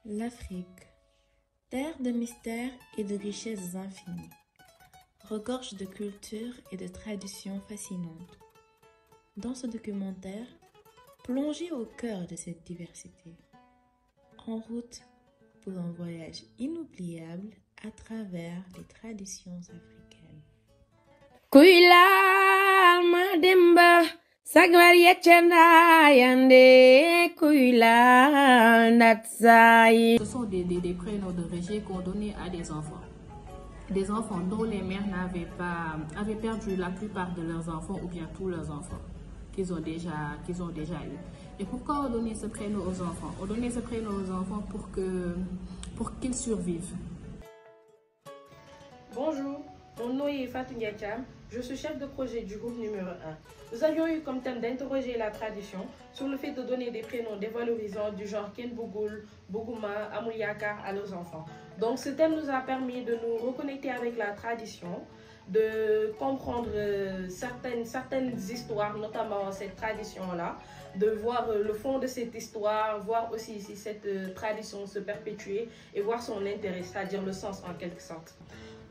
L'Afrique, terre de mystères et de richesses infinies, regorge de cultures et de traditions fascinantes. Dans ce documentaire, plongez au cœur de cette diversité, en route pour un voyage inoubliable à travers les traditions africaines. Kuyla mademba sagwar yachanda yande kuyla natsai. Ce sont des prénoms de régie qu'on donnait à des enfants. Des enfants dont les mères avaient perdu la plupart de leurs enfants ou bien tous leurs enfants qu'ils ont déjà eu. Et pourquoi on donnait ce prénom aux enfants? On donnait ce prénom aux enfants pour qu'ils survivent. Bonjour, mon nom est Fatou Ndiacham, je suis chef de projet du groupe numéro 1. Nous avions eu comme thème d'interroger la tradition sur le fait de donner des prénoms dévalorisants du genre Ken Bougoul, Bougouma, Amouliakar à nos enfants. Donc ce thème nous a permis de nous reconnecter avec la tradition, de comprendre certaines histoires, notamment cette tradition-là, de voir le fond de cette histoire, voir aussi si cette tradition se perpétuait et voir son intérêt, c'est-à-dire le sens en quelque sorte.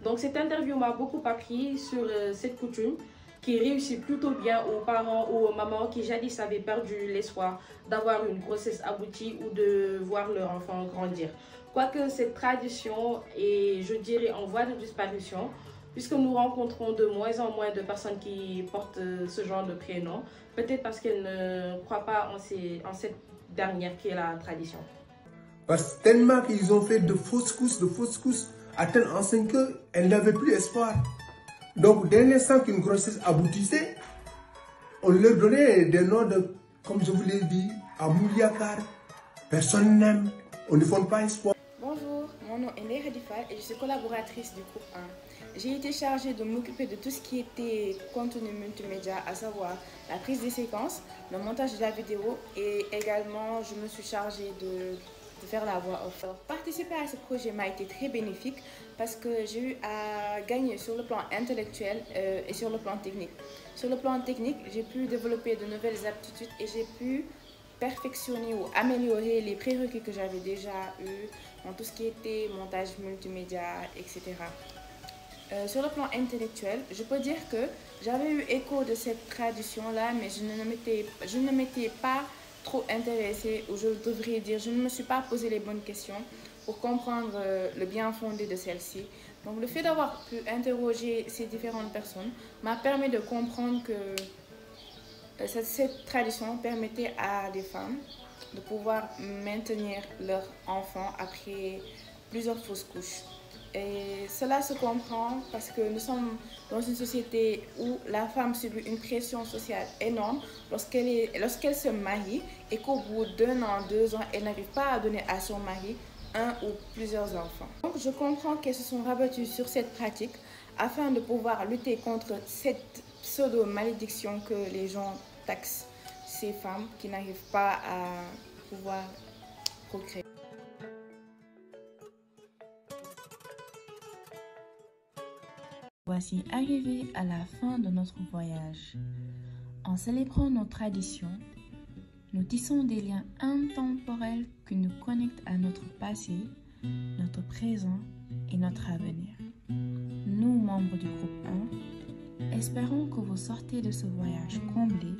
Donc cette interview m'a beaucoup appris sur cette coutume qui réussit plutôt bien aux parents ou aux mamans qui jadis avaient perdu l'espoir d'avoir une grossesse aboutie ou de voir leur enfant grandir. Quoique cette tradition est, je dirais, en voie de disparition, puisque nous rencontrons de moins en moins de personnes qui portent ce genre de prénom, peut-être parce qu'elles ne croient pas en cette dernière qui est la tradition. Parce que tellement qu'ils ont fait de fausses couches, à telle enseigne qu'elle n'avait plus espoir. Donc, dès l'instant qu'une grossesse aboutissait, on leur donnait des noms de, comme je vous l'ai dit, Amouliakar. Personne n'aime, on ne fonde pas espoir. Bonjour, mon nom est Léa Hadifal et je suis collaboratrice du groupe 1. J'ai été chargée de m'occuper de tout ce qui était contenu multimédia, à savoir la prise des séquences, le montage de la vidéo et également je me suis chargée de faire la voix off. Participer à ce projet m'a été très bénéfique parce que j'ai eu à gagner sur le plan intellectuel et sur le plan technique. Sur le plan technique, j'ai pu développer de nouvelles aptitudes et j'ai pu perfectionner ou améliorer les prérequis que j'avais déjà eu dans tout ce qui était montage multimédia, etc. Sur le plan intellectuel, je peux dire que j'avais eu écho de cette tradition-là, mais je ne m'étais pas trop intéressée, ou je devrais dire, je ne me suis pas posé les bonnes questions pour comprendre le bien fondé de celle-ci. Donc le fait d'avoir pu interroger ces différentes personnes m'a permis de comprendre que cette tradition permettait à des femmes de pouvoir maintenir leur enfant après plusieurs fausses couches. Et cela se comprend parce que nous sommes dans une société où la femme subit une pression sociale énorme lorsqu'elle se marie et qu'au bout d'1 an, 2 ans, elle n'arrive pas à donner à son mari un ou plusieurs enfants. Donc je comprends qu'elles se sont rabattues sur cette pratique afin de pouvoir lutter contre cette pseudo-malédiction que les gens taxent ces femmes qui n'arrivent pas à pouvoir procréer. Voici arrivé à la fin de notre voyage. En célébrant nos traditions, nous tissons des liens intemporels qui nous connectent à notre passé, notre présent et notre avenir. Nous, membres du groupe 1, espérons que vous sortez de ce voyage comblé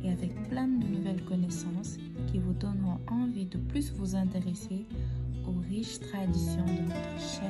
et avec plein de nouvelles connaissances qui vous donneront envie de plus vous intéresser aux riches traditions de notre cher